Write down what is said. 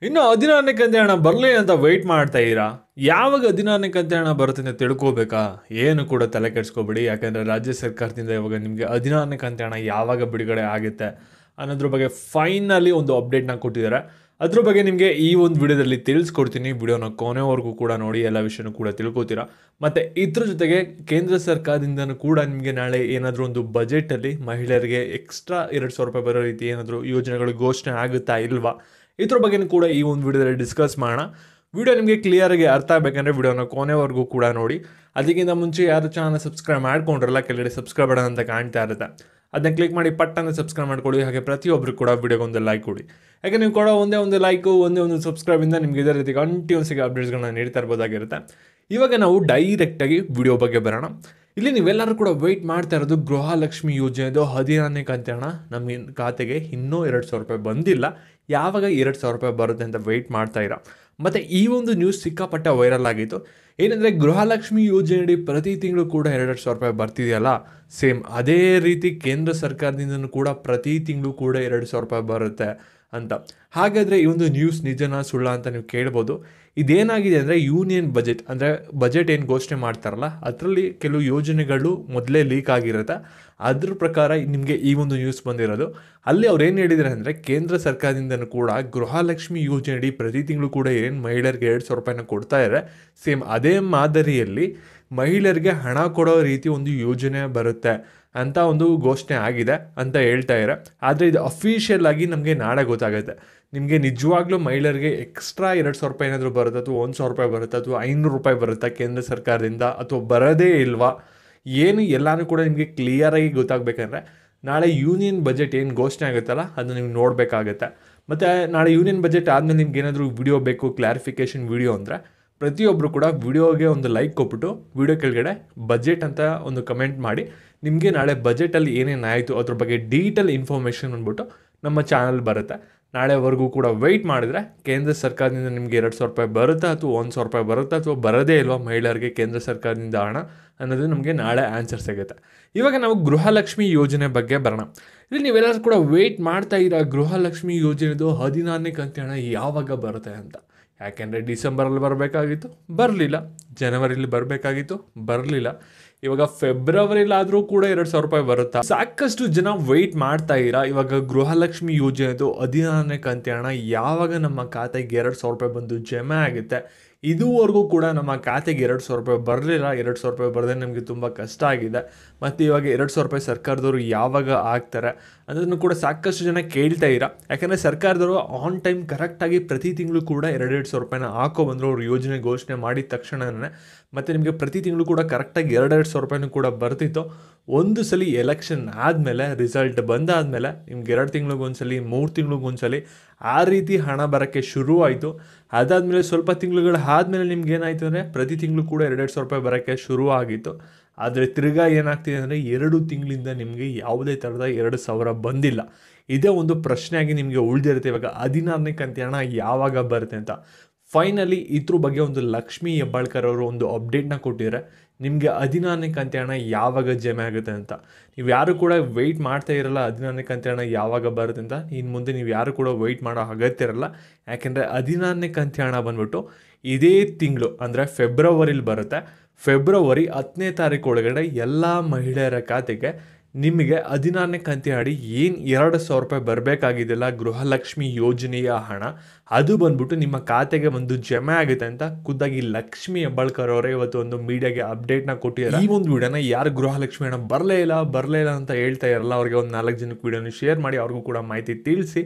ಇನ್ನು 16ನೇ ಕಂತೆ ಹಣ ಬರಲಿ ಅಂತ ವೆಯ್ಟ್ ಮಾಡ್ತಾ ಇದ್ದೀರಾ? ಯಾವಾಗ 16ನೇ ಕಂತೆ ಹಣ ಬರುತ್ತೆ ಅಂತ ತಿಳ್ಕೋಬೇಕಾ? ಏನು ಕೂಡ ತಲೆ ಕೆಡಿಸ್ಕೋಬೇಡಿ. ಯಾಕಂದರೆ ರಾಜ್ಯ ಸರ್ಕಾರದಿಂದ ಇವಾಗ ನಿಮಗೆ 16ನೇ ಕಂತೆ ಹಣ ಯಾವಾಗ ಬಿಡುಗಡೆ ಆಗುತ್ತೆ ಅನ್ನೋದ್ರ ಬಗ್ಗೆ ಫೈನಲಿ ಒಂದು ಅಪ್ಡೇಟ್ನ ಕೊಟ್ಟಿದ್ದಾರೆ. ಅದ್ರ ಬಗ್ಗೆ ನಿಮಗೆ ಈ ಒಂದು ವಿಡಿಯೋದಲ್ಲಿ ತಿಳಿಸ್ಕೊಡ್ತೀನಿ. ವಿಡಿಯೋನ ಕೊನೆವರೆಗೂ ಕೂಡ ನೋಡಿ, ಎಲ್ಲ ವಿಷಯನೂ ಕೂಡ ತಿಳ್ಕೊತೀರಾ. ಮತ್ತು ಇದ್ರ ಜೊತೆಗೆ ಕೇಂದ್ರ ಸರ್ಕಾರದಿಂದನೂ ಕೂಡ ನಿಮಗೆ ನಾಳೆ ಏನಾದರೂ ಒಂದು ಬಜೆಟಲ್ಲಿ ಮಹಿಳೆಯರಿಗೆ ಎಕ್ಸ್ಟ್ರಾ 2,000 ರೂಪಾಯಿ ಬರೋ ರೀತಿ ಏನಾದರೂ ಯೋಜನೆಗಳು ಘೋಷಣೆ ಆಗುತ್ತಾ ಇಲ್ವಾ, ಇದ್ರ ಬಗ್ಗೆನೂ ಕೂಡ ಈ ಒಂದು ವಿಡಿಯೋದಲ್ಲಿ ಡಿಸ್ಕಸ್ ಮಾಡೋಣ. ವಿಡಿಯೋ ನಿಮಗೆ ಕ್ಲಿಯರಾಗಿ ಅರ್ಥ ಆಗಬೇಕಂದ್ರೆ ವಿಡಿಯೋನ ಕೊನೆವರೆಗೂ ಕೂಡ ನೋಡಿ. ಅದಕ್ಕಿಂತ ಮುಂಚೆ ಯಾರು ಚಾನಲ್ ಸಬ್ಸ್ಕ್ರೈಬ್ ಮಾಡ್ಕೊಂಡ್ರಲ್ಲ, ಕೆಳಗಡೆ ಸಬ್ಸ್ಕ್ರೈಬ್ ಬಟನ್ ಅಂತ ಕಾಣ್ತಾ ಇರುತ್ತೆ, ಅದನ್ನ ಕ್ಲಿಕ್ ಮಾಡಿ ಪಟ್ಟನ್ನು ಸಬ್ಸ್ಕ್ರೈಬ್ ಮಾಡ್ಕೊಳ್ಳಿ. ಹಾಗೆ ಪ್ರತಿಯೊಬ್ಬರು ಕೂಡ ವಿಡಿಯೋಗೆ ಒಂದು ಲೈಕ್ ಕೊಡಿ. ಯಾಕೆ ನೀವು ಕೊಡೋ ಒಂದೇ ಒಂದು ಲೈಕು, ಒಂದೇ ಒಂದು ಸಬ್ಸ್ಕ್ರೈಬಿಂದ ನಿಮಗೆ ಇದೇ ರೀತಿ ಕಂಟಿನ್ಯೂಸ್ಗೆ ಅಪ್ಡೇಟ್ಸ್ಗಳನ್ನ ನೀಡ್ತಾ ಇರ್ಬೋದಾಗಿರುತ್ತೆ. ಇವಾಗ ನಾವು ಡೈರೆಕ್ಟಾಗಿ ವಿಡಿಯೋ ಬಗ್ಗೆ ಬರೋಣ. ಇಲ್ಲಿ ನೀವೆಲ್ಲರೂ ಕೂಡ ವೆಯ್ಟ್ ಮಾಡ್ತಾ ಇರೋದು ಗೃಹಲಕ್ಷ್ಮಿ ಯೋಜನೆದು 16ನೇ ಕಂತೆ ಹಣ ನಮ್ಮ ಖಾತೆಗೆ ಇನ್ನೂ 2,000 ರೂಪಾಯಿ ಬಂದಿಲ್ಲ. ಯಾವಾಗ 2,000 ರೂಪಾಯಿ ಬರುತ್ತೆ ಅಂತ ವೆಯ್ಟ್ ಮಾಡ್ತಾ ಇರೋ. ಮತ್ತು ಈ ಒಂದು ನ್ಯೂಸ್ ಸಿಕ್ಕಾಪಟ್ಟೆ ವೈರಲ್ ಆಗಿತ್ತು. ಏನಂದರೆ ಗೃಹಲಕ್ಷ್ಮಿ ಯೋಜನೆಯಡಿ ಪ್ರತಿ ತಿಂಗಳು ಕೂಡ 2,000 ರೂಪಾಯಿ ಬರ್ತಿದೆಯಲ್ಲ, ಸೇಮ್ ಅದೇ ರೀತಿ ಕೇಂದ್ರ ಸರ್ಕಾರದಿಂದನೂ ಕೂಡ ಪ್ರತಿ ತಿಂಗಳು ಕೂಡ 2,000 ರೂಪಾಯಿ ಬರುತ್ತೆ ಅಂತ. ಹಾಗಾದರೆ ಈ ಒಂದು ನ್ಯೂಸ್ ನಿಜನಾ ಸುಳ್ಳ ಅಂತ ನೀವು ಕೇಳ್ಬೋದು. ಇದೇನಾಗಿದೆ ಅಂದರೆ ಯೂನಿಯನ್ ಬಜೆಟ್, ಅಂದರೆ ಬಜೆಟ್ ಏನು ಘೋಷಣೆ ಮಾಡ್ತಾರಲ್ಲ ಅದರಲ್ಲಿ ಕೆಲವು ಯೋಜನೆಗಳು ಮೊದಲೇ ಲೀಕ್ ಆಗಿರುತ್ತೆ. ಅದ್ರ ಪ್ರಕಾರ ನಿಮಗೆ ಈ ಒಂದು ನ್ಯೂಸ್ ಬಂದಿರೋದು. ಅಲ್ಲಿ ಅವ್ರು ಏನು ಹೇಳಿದ್ದಾರೆ ಅಂದರೆ ಕೇಂದ್ರ ಸರ್ಕಾರದಿಂದನೂ ಕೂಡ ಗೃಹಲಕ್ಷ್ಮಿ ಯೋಜನೆಯಡಿ ಪ್ರತಿ ತಿಂಗಳು ಕೂಡ ಏನು ಮಹಿಳೆಯರಿಗೆ 2,000 ರೂಪಾಯಿನ ಕೊಡ್ತಾ ಇದ್ದಾರೆ, ಸೇಮ್ ಅದೇ ಮಾದರಿಯಲ್ಲಿ ಮಹಿಳೆಯರಿಗೆ ಹಣ ಕೊಡೋ ರೀತಿ ಒಂದು ಯೋಜನೆ ಬರುತ್ತೆ ಅಂತ ಒಂದು ಘೋಷಣೆ ಆಗಿದೆ ಅಂತ ಹೇಳ್ತಾ ಇದ್ದಾರೆ. ಆದರೆ ಇದು ಅಫಿಷಿಯಲ್ ಆಗಿ ನಮಗೆ ನಾಳೆ ಗೊತ್ತಾಗುತ್ತೆ. ನಿಮಗೆ ನಿಜವಾಗ್ಲೂ ಮಹಿಳೆಯರಿಗೆ ಎಕ್ಸ್ಟ್ರಾ 2,000 ರೂಪಾಯಿ ಏನಾದರೂ ಬರುತ್ತೆ, ಅಥವಾ 1,000 ರೂಪಾಯಿ ಬರುತ್ತೆ, ಅಥವಾ 500 ರೂಪಾಯಿ ಬರುತ್ತಾ ಕೇಂದ್ರ ಸರ್ಕಾರದಿಂದ, ಅಥವಾ ಬರೋದೇ ಇಲ್ವಾ, ಏನು ಎಲ್ಲನೂ ಕೂಡ ನಿಮಗೆ ಕ್ಲಿಯರಾಗಿ ಗೊತ್ತಾಗಬೇಕಂದ್ರೆ ನಾಳೆ ಯೂನಿಯನ್ ಬಜೆಟ್ ಏನು ಘೋಷಣೆ ಆಗುತ್ತಲ್ಲ ಅದನ್ನು ನೀವು ನೋಡಬೇಕಾಗತ್ತೆ. ಮತ್ತು ನಾಳೆ ಯೂನಿಯನ್ ಬಜೆಟ್ ಆದಮೇಲೆ ನಿಮ್ಗೆ ಏನಾದರೂ ವಿಡಿಯೋ ಬೇಕು, ಕ್ಲಾರಿಫಿಕೇಷನ್ ವಿಡಿಯೋ ಅಂದರೆ ಪ್ರತಿಯೊಬ್ಬರು ಕೂಡ ವಿಡಿಯೋಗೆ ಒಂದು ಲೈಕ್ ಕೊಟ್ಬಿಟ್ಟು ವಿಡಿಯೋ ಕೆಳಗಡೆ ಬಜೆಟ್ ಅಂತ ಒಂದು ಕಮೆಂಟ್ ಮಾಡಿ. ನಿಮಗೆ ನಾಳೆ ಬಜೆಟಲ್ಲಿ ಏನೇನು ಆಯಿತು ಅದ್ರ ಬಗ್ಗೆ ಡೀಟೇಲ್ ಇನ್ಫಾರ್ಮೇಷನ್ ಅಂದ್ಬಿಟ್ಟು ನಮ್ಮ ಚಾನಲ್ ಬರುತ್ತೆ. ನಾಳೆವರೆಗೂ ಕೂಡ ವೆಯ್ಟ್ ಮಾಡಿದ್ರೆ ಕೇಂದ್ರ ಸರ್ಕಾರದಿಂದ ನಿಮಗೆ 2,000 ರೂಪಾಯಿ ಬರುತ್ತಾ, ಅಥವಾ 1,000 ರೂಪಾಯಿ ಬರುತ್ತಾ, ಅಥವಾ ಬರೋದೇ ಇಲ್ವಾ ಮಹಿಳೆಯರಿಗೆ ಕೇಂದ್ರ ಸರ್ಕಾರದಿಂದ ಹಣ ಅನ್ನೋದು ನಮಗೆ ನಾಳೆ ಆನ್ಸರ್ ಸಿಗುತ್ತೆ. ಇವಾಗ ನಾವು ಗೃಹಲಕ್ಷ್ಮಿ ಯೋಜನೆ ಬಗ್ಗೆ ಬರೋಣ. ಇಲ್ಲಿ ನೀವೆಲ್ಲರೂ ಕೂಡ ವೆಯ್ಟ್ ಮಾಡ್ತಾ ಇರೋ ಗೃಹಲಕ್ಷ್ಮಿ ಯೋಜನೆದು 16ನೇ ಕಂತು ಹಣ ಯಾವಾಗ ಬರುತ್ತೆ ಅಂತ. ಯಾಕೆಂದರೆ ಡಿಸೆಂಬರಲ್ಲಿ ಬರಬೇಕಾಗಿತ್ತು, ಬರಲಿಲ್ಲ. ಜನವರಿಲಿ ಬರಬೇಕಾಗಿತ್ತು, ಬರಲಿಲ್ಲ. ಇವಾಗ ಫೆಬ್ರವರಿಲಾದರೂ ಕೂಡ 2,000 ರೂಪಾಯಿ ಬರುತ್ತಾ? ಸಾಕಷ್ಟು ಜನ ವೆಯ್ಟ್ ಮಾಡ್ತಾ ಇರಾ ಇವಾಗ ಗೃಹಲಕ್ಷ್ಮಿ ಯೋಜನೆದು 16ನೇ ಕಂತು ಹಣ ಯಾವಾಗ ನಮ್ಮ ಖಾತೆಗೆ 2,000 ರೂಪಾಯಿ ಬಂದು ಜಮೆ ಆಗುತ್ತೆ. ಇದುವರೆಗೂ ಕೂಡ ನಮ್ಮ ಖಾತೆಗೆ 2,000 ರೂಪಾಯಿ ಬರಲಿಲ್ಲ. 2,000 ರೂಪಾಯಿ ಬರದೆ ನಮಗೆ ತುಂಬ ಕಷ್ಟ ಆಗಿದೆ. ಮತ್ತು ಇವಾಗ 2,000 ರೂಪಾಯಿ ಸರ್ಕಾರದವರು ಯಾವಾಗ ಆಗ್ತಾರೆ ಅದನ್ನು ಕೂಡ ಸಾಕಷ್ಟು ಜನ ಕೇಳ್ತಾ ಇರಾ. ಯಾಕಂದರೆ ಸರ್ಕಾರದವರು ಆನ್ ಟೈಮ್ ಕರೆಕ್ಟಾಗಿ ಪ್ರತಿ ತಿಂಗಳು ಕೂಡ 2,000 ರೂಪಾಯಿನ ಹಾಕೋ ಬಂದರು. ಅವ್ರು ಯೋಜನೆ ಘೋಷಣೆ ಮಾಡಿದ ತಕ್ಷಣವೇ ಮತ್ತು ನಿಮಗೆ ಪ್ರತಿ ತಿಂಗಳು ಕೂಡ ಕರೆಕ್ಟಾಗಿ 2,000 ರೂಪಾಯಿನೂ ಕೂಡ ಬರ್ತಿತ್ತು. ಒಂದು ಸಲ ಎಲೆಕ್ಷನ್ ಆದಮೇಲೆ, ರಿಸಲ್ಟ್ ಬಂದಾದಮೇಲೆ ನಿಮ್ಗೆ 2 ತಿಂಗಳಿಗೊಂದ್ಸಲಿ, 3 ತಿಂಗಳಿಗೊಂದ್ಸಲಿ ಆ ರೀತಿ ಹಣ ಬರೋಕ್ಕೆ ಶುರುವಾಯಿತು. ಅದಾದಮೇಲೆ ಸ್ವಲ್ಪ ತಿಂಗಳುಗಳು ಆದಮೇಲೆ ನಿಮ್ಗೆ ಏನಾಯಿತು ಅಂದರೆ ಪ್ರತಿ ತಿಂಗಳು ಕೂಡ 2,000 ರೂಪಾಯಿ ಬರೋಕ್ಕೆ ಶುರು ಆಗಿತ್ತು. ಆದರೆ ತಿರ್ಗಾ ಏನಾಗ್ತಿದೆ ಅಂದರೆ 2 ತಿಂಗಳಿಂದ ನಿಮಗೆ ಯಾವುದೇ ಥರದ 2,000 ಬಂದಿಲ್ಲ. ಇದೇ ಒಂದು ಪ್ರಶ್ನೆಯಾಗಿ ನಿಮಗೆ ಉಳಿದಿರುತ್ತೆ. ಇವಾಗ 16ನೇ ಕಂತು ಹಣ ಯಾವಾಗ ಬರುತ್ತೆ ಅಂತ. ಫೈನಲಿ ಇದ್ರ ಬಗ್ಗೆ ಒಂದು ಲಕ್ಷ್ಮೀ ಹೆಬ್ಬಾಳ್ಕರ್ ಅವರು ಒಂದು ಅಪ್ಡೇಟ್ನ ಕೊಟ್ಟಿದ್ದಾರೆ. ನಿಮಗೆ 16ನೇ ಕಂತು ಹಣ ಯಾವಾಗ ಜಮೆ ಆಗುತ್ತೆ ಅಂತ. ನೀವು ಯಾರು ಕೂಡ ವೆಯ್ಟ್ ಮಾಡ್ತಾ ಇರಲ್ಲ 16ನೇ ಕಂತು ಹಣ ಯಾವಾಗ ಬರುತ್ತೆ ಅಂತ. ಇನ್ನು ಮುಂದೆ ನೀವು ಯಾರು ಕೂಡ ವೆಯ್ಟ್ ಮಾಡೋ ಅಗತ್ಯ ಇರಲ್ಲ. ಯಾಕೆಂದರೆ 16ನೇ ಕಂತು ಹಣ ಬಂದ್ಬಿಟ್ಟು ಇದೇ ತಿಂಗಳು ಅಂದರೆ ಫೆಬ್ರವರಿಲಿ ಬರುತ್ತೆ. ಫೆಬ್ರವರಿ 10ನೇ ತಾರೀಕು ಒಳಗಡೆ ಎಲ್ಲ ಮಹಿಳೆಯರ ಖಾತೆಗೆ ನಿಮಗೆ 16ನೇ ಕಂತು ಅಡಿ ಏನು 2,000 ರೂಪಾಯಿ ಬರಬೇಕಾಗಿದೆಯಲ್ಲ ಗೃಹಲಕ್ಷ್ಮಿ ಯೋಜನೆಯ ಹಣ, ಅದು ಬಂದ್ಬಿಟ್ಟು ನಿಮ್ಮ ಖಾತೆಗೆ ಒಂದು ಜಮೆ ಆಗುತ್ತೆ ಅಂತ ಖುದ್ದಾಗಿ ಲಕ್ಷ್ಮೀ ಹೆಬ್ಬಾಳ್ಕರ್ ಅವರೇ ಇವತ್ತು ಒಂದು ಮೀಡಿಯಾಗೆ ಅಪ್ಡೇಟ್ನ ಕೊಟ್ಟಿದ್ದಾರೆ. ಈ ಒಂದು ವಿಡಿಯೋನ ಯಾರು ಗೃಹಲಕ್ಷ್ಮಿ ಹಣ ಬರಲೇ ಇಲ್ಲ ಅಂತ ಹೇಳ್ತಾ ಇರಲ್ಲ ಅವ್ರಿಗೆ ಒಂದು 4 ಜನಕ್ಕೆ ವಿಡಿಯೋನ ಶೇರ್ ಮಾಡಿ, ಅವ್ರಿಗೂ ಕೂಡ ಮಾಹಿತಿ ತಿಳಿಸಿ.